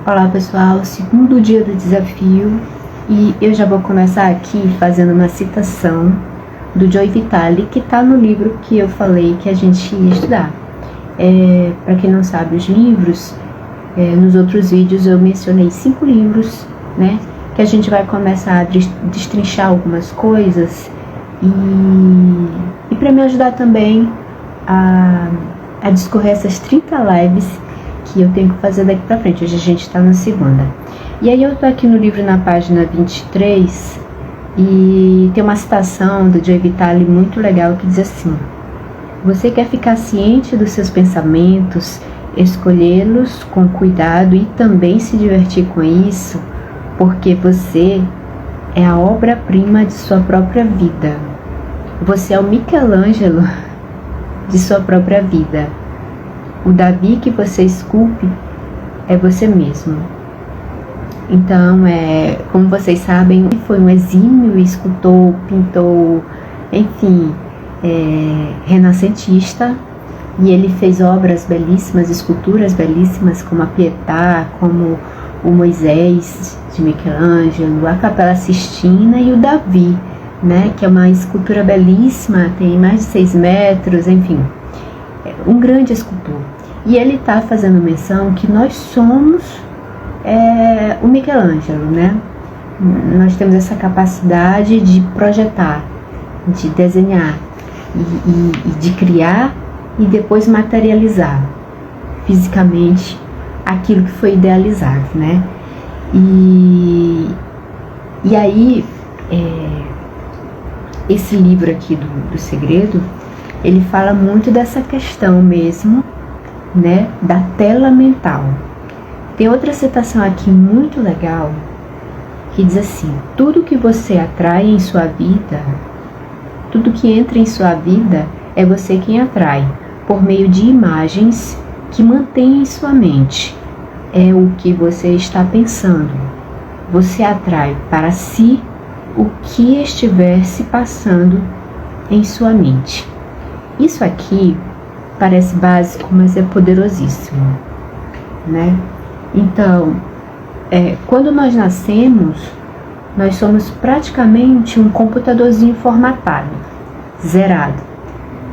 Olá pessoal, segundo dia do desafio, e eu já vou começar aqui fazendo uma citação do Joe Vitale, que está no livro que eu falei que a gente ia estudar. Para quem não sabe os livros, nos outros vídeos eu mencionei 5 livros, né, que a gente vai começar a destrinchar algumas coisas e para me ajudar também a discorrer essas 30 lives que eu tenho que fazer daqui pra frente. Hoje a gente está na segunda. E aí eu tô aqui no livro na página 23 e tem uma citação do Joe Vitale muito legal que diz assim: você quer ficar ciente dos seus pensamentos, escolhê-los com cuidado e também se divertir com isso, porque você é a obra-prima de sua própria vida. Você é o Michelangelo de sua própria vida. O Davi que você esculpe é você mesmo. Então, como vocês sabem, ele foi um exímio escultor, pintor, enfim, renascentista. E ele fez obras belíssimas, esculturas belíssimas, como a Pietà, como o Moisés de Michelangelo, a Capela Sistina e o Davi, né, que é uma escultura belíssima, tem mais de 6 metros, enfim, um grande escultor. E ele está fazendo menção que nós somos o Michelangelo, né? Nós temos essa capacidade de projetar, de desenhar e de criar e depois materializar fisicamente aquilo que foi idealizado, né? E aí esse livro aqui do Segredo, ele fala muito dessa questão mesmo, né, da tela mental. Tem outra citação aqui muito legal que diz assim: tudo que você atrai em sua vida, tudo que entra em sua vida é você quem atrai, por meio de imagens que mantém em sua mente. É o que você está pensando. Você atrai para si o que estiver se passando em sua mente. Isso aqui parece básico, mas é poderosíssimo, né? Então, quando nós nascemos, nós somos praticamente um computadorzinho formatado, zerado.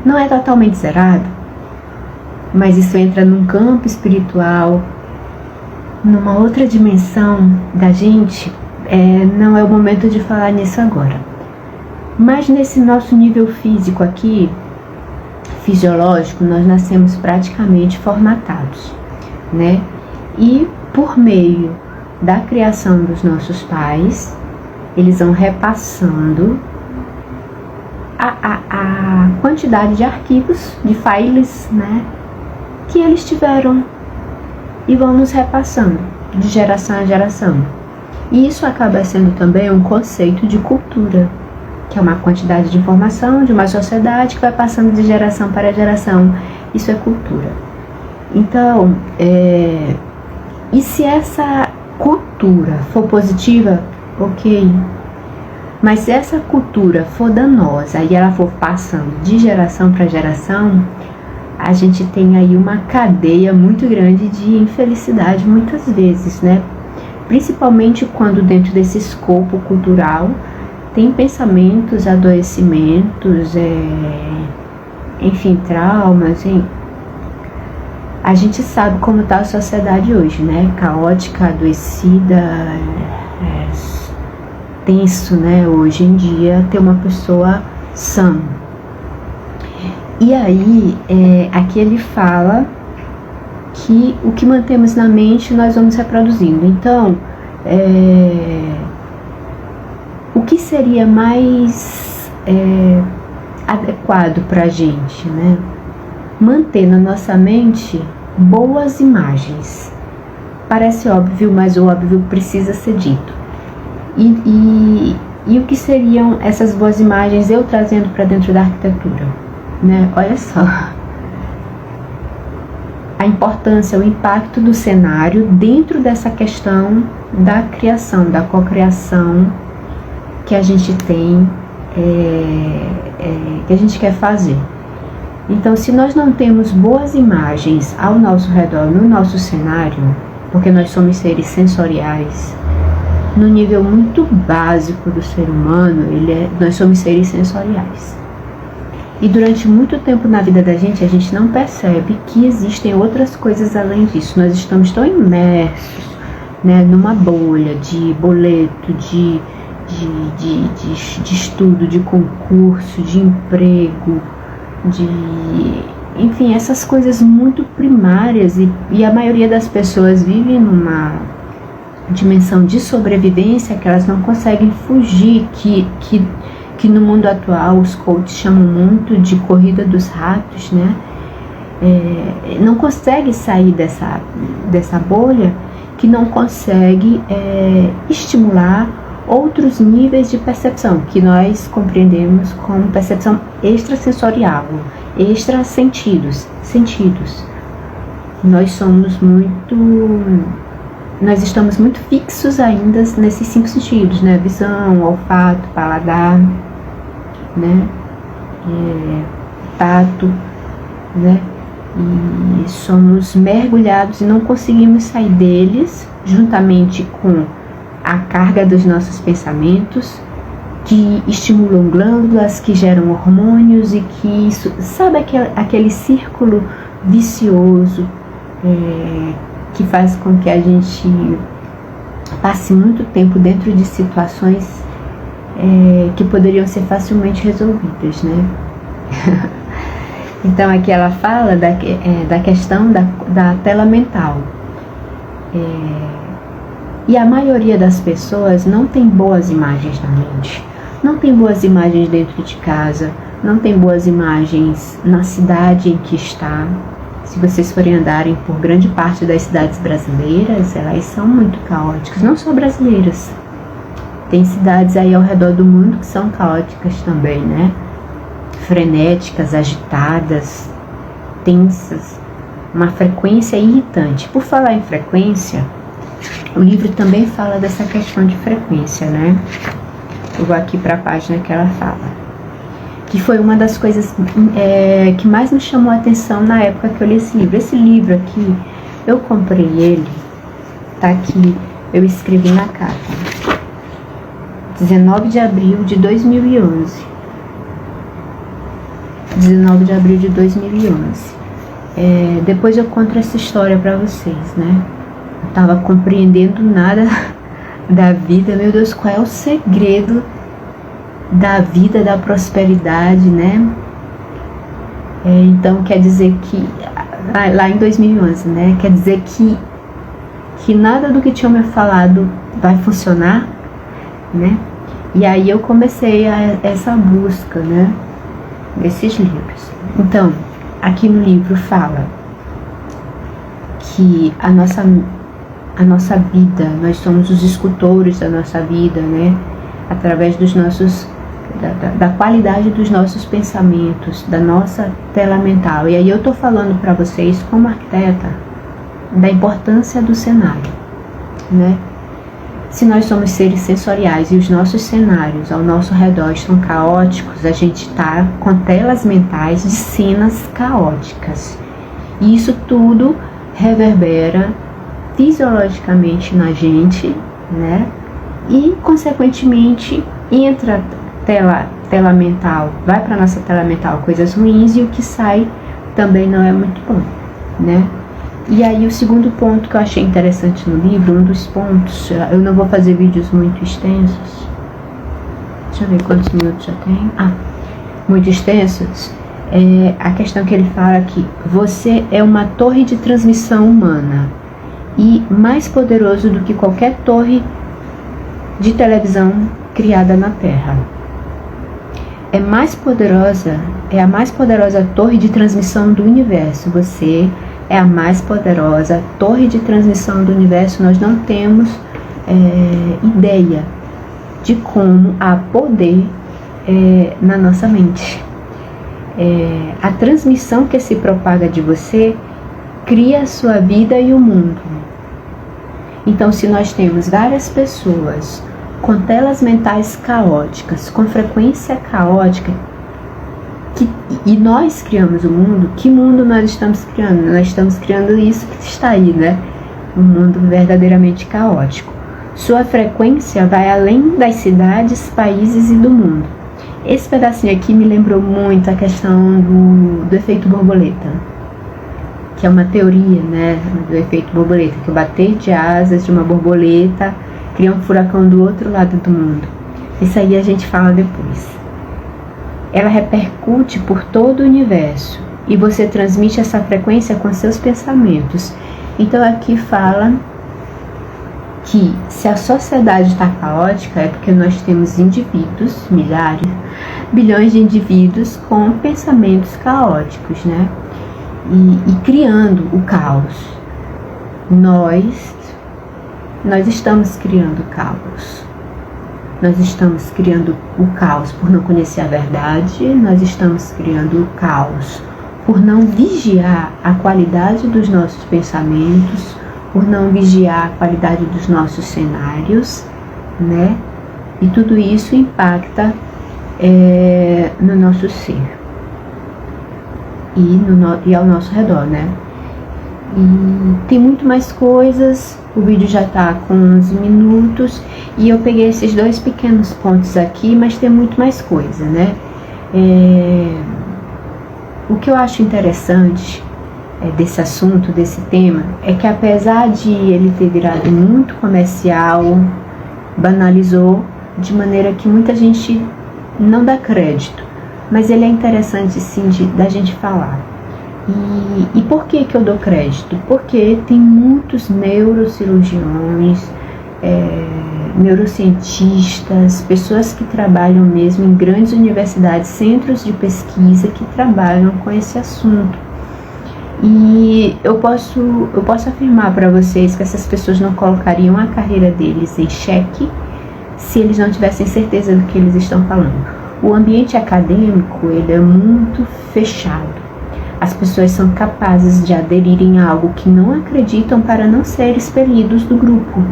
Não é totalmente zerado, mas isso entra num campo espiritual, numa outra dimensão da gente. Não é o momento de falar nisso agora. Mas nesse nosso nível físico aqui, fisiológico, nós nascemos praticamente formatados, né? E por meio da criação dos nossos pais, eles vão repassando a quantidade de arquivos, de files, né, que eles tiveram, e vão nos repassando de geração a geração. E isso acaba sendo também um conceito de cultura, que é uma quantidade de informação de uma sociedade que vai passando de geração para geração. Isso é cultura. Então, e se essa cultura for positiva, ok. Mas se essa cultura for danosa e ela for passando de geração para geração, a gente tem aí uma cadeia muito grande de infelicidade muitas vezes, né? Principalmente quando dentro desse escopo cultural tem pensamentos, adoecimentos, enfim, traumas, A gente sabe como está a sociedade hoje, né? Caótica, adoecida, tenso, né? Hoje em dia ter uma pessoa sã. E aí, aqui ele fala que o que mantemos na mente nós vamos reproduzindo. Então, o que seria mais adequado para a gente, né? Manter na nossa mente boas imagens. Parece óbvio, mas o óbvio precisa ser dito. E o que seriam essas boas imagens eu trazendo para dentro da arquitetura, né? Olha só a importância, o impacto do cenário dentro dessa questão da criação, da cocriação que a gente tem, que a gente quer fazer. Então, se nós não temos boas imagens ao nosso redor, no nosso cenário, porque nós somos seres sensoriais. No nível muito básico do ser humano, nós somos seres sensoriais. E durante muito tempo na vida da gente, a gente não percebe que existem outras coisas além disso. Nós estamos tão imersos, né, numa bolha de boleto, de estudo, de concurso, de emprego, enfim, essas coisas muito primárias, e a maioria das pessoas vive numa dimensão de sobrevivência que elas não conseguem fugir, que no mundo atual os coaches chamam muito de corrida dos ratos, né? Não consegue sair dessa bolha, que não consegue estimular outros níveis de percepção, que nós compreendemos como percepção extrasensorial, extrasentidos. Nós estamos muito fixos ainda nesses 5 sentidos, né? Visão, olfato, paladar, né? Tato, né? E somos mergulhados e não conseguimos sair deles, juntamente com a carga dos nossos pensamentos, que estimulam glândulas, que geram hormônios, e que isso, sabe aquele círculo vicioso que faz com que a gente passe muito tempo dentro de situações que poderiam ser facilmente resolvidas, né? Então aqui ela fala da questão da tela mental. E a maioria das pessoas não tem boas imagens na mente, não tem boas imagens dentro de casa, não tem boas imagens na cidade em que está. Se vocês forem andarem por grande parte das cidades brasileiras, elas são muito caóticas, não só brasileiras. Tem cidades aí ao redor do mundo que são caóticas também, né? Frenéticas, agitadas, tensas, uma frequência irritante. Por falar em frequência, o livro também fala dessa questão de frequência, né? Eu vou aqui para a página que ela fala. Que foi uma das coisas que mais me chamou a atenção na época que eu li esse livro. Esse livro aqui, eu comprei ele, tá aqui, eu escrevi na capa. 19 de abril de 2011. 19 de abril de 2011. Depois eu conto essa história para vocês, né? Eu tava compreendendo nada da vida. Meu Deus, qual é o segredo da vida, da prosperidade, né? Então quer dizer que lá em 2011, né? Quer dizer que nada do que tinham me falado vai funcionar, né? E aí eu comecei essa busca, né? Desses livros. Então, aqui no livro fala que a nossa vida, nós somos os escultores da nossa vida, né? Através dos nossos da qualidade dos nossos pensamentos, da nossa tela mental. E aí eu tô falando para vocês, como arquiteta, da importância do cenário, né? Se nós somos seres sensoriais e os nossos cenários ao nosso redor estão caóticos, a gente está com telas mentais de cenas caóticas. E isso tudo reverbera fisiologicamente na gente, né? E, consequentemente, entra tela mental, vai para nossa tela mental coisas ruins, e o que sai também não é muito bom, né? E aí o segundo ponto que eu achei interessante no livro, um dos pontos, eu não vou fazer vídeos muito extensos, deixa eu ver quantos minutos já tem, muito extensos, é a questão que ele fala que você é uma torre de transmissão humana e mais poderoso do que qualquer torre de televisão criada na Terra. É a mais poderosa torre de transmissão do universo. Você é a mais poderosa torre de transmissão do universo. Nós não temos ideia de como há poder na nossa mente. A transmissão que se propaga de você cria a sua vida e o mundo. Então, se nós temos várias pessoas com telas mentais caóticas, com frequência caótica, e nós criamos o mundo, que mundo nós estamos criando? Nós estamos criando isso que está aí, né? um mundo verdadeiramente caótico. Sua frequência vai além das cidades, países e do mundo. Esse pedacinho aqui me lembrou muito a questão do efeito borboleta, que é uma teoria, né, do efeito borboleta, que o bater de asas de uma borboleta cria um furacão do outro lado do mundo. Isso aí a gente fala depois. Ela repercute por todo o universo e você transmite essa frequência com seus pensamentos. Então aqui fala que se a sociedade está caótica é porque nós temos indivíduos, milhares, bilhões de indivíduos com pensamentos caóticos, né? E criando o caos. Nós estamos criando o caos. Nós estamos criando o caos por não conhecer a verdade, nós estamos criando o caos por não vigiar a qualidade dos nossos pensamentos, por não vigiar a qualidade dos nossos cenários, né? E tudo isso impacta no nosso ser e ao nosso redor, né? E tem muito mais coisas. O vídeo já tá com 11 minutos e eu peguei esses dois pequenos pontos aqui, mas tem muito mais coisa, né? O que eu acho interessante desse assunto, desse tema, é que apesar de ele ter virado muito comercial, banalizou de maneira que muita gente não dá crédito, mas ele é interessante sim da gente falar. E por que eu dou crédito? Porque tem muitos neurocirurgiões, neurocientistas, pessoas que trabalham mesmo em grandes universidades, centros de pesquisa que trabalham com esse assunto. E eu posso afirmar para vocês que essas pessoas não colocariam a carreira deles em xeque se eles não tivessem certeza do que eles estão falando. O ambiente acadêmico, ele é muito fechado. As pessoas são capazes de aderirem a algo que não acreditam para não ser expelidos do grupo.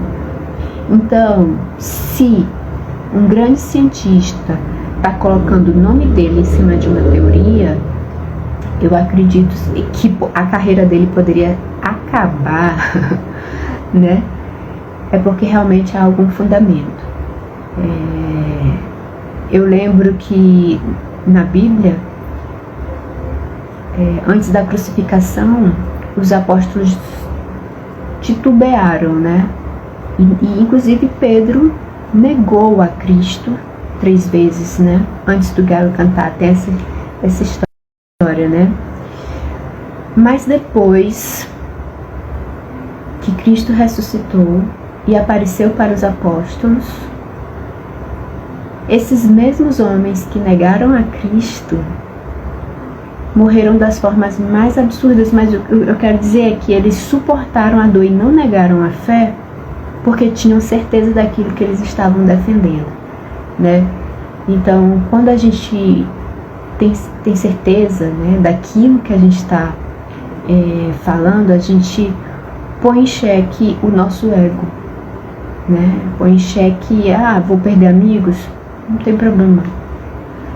Então, se um grande cientista está colocando o nome dele em cima de uma teoria, eu acredito que a carreira dele poderia acabar, né? É porque realmente há algum fundamento. Eu lembro que na Bíblia, antes da crucificação, os apóstolos titubearam, né? E inclusive Pedro negou a Cristo 3 vezes, né? Antes do galo cantar, tem essa história, né? Mas depois que Cristo ressuscitou e apareceu para os apóstolos, esses mesmos homens que negaram a Cristo morreram das formas mais absurdas, mas eu quero dizer é que eles suportaram a dor e não negaram a fé porque tinham certeza daquilo que eles estavam defendendo, né? Então, quando a gente tem certeza, né, daquilo que a gente está falando, a gente põe em xeque o nosso ego, né? Põe em xeque, vou perder amigos, não tem problema.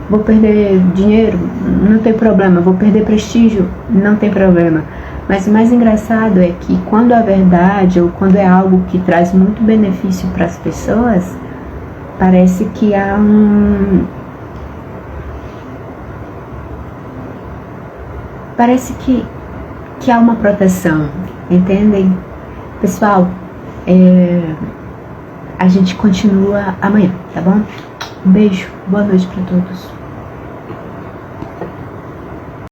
Vou perder dinheiro, não tem problema. Vou perder prestígio, não tem problema. Mas o mais engraçado é que quando a verdade ou quando é algo que traz muito benefício para as pessoas, parece que há parece que há uma proteção, entendem? Pessoal, a gente continua amanhã, tá bom? Um beijo, boa noite para todos.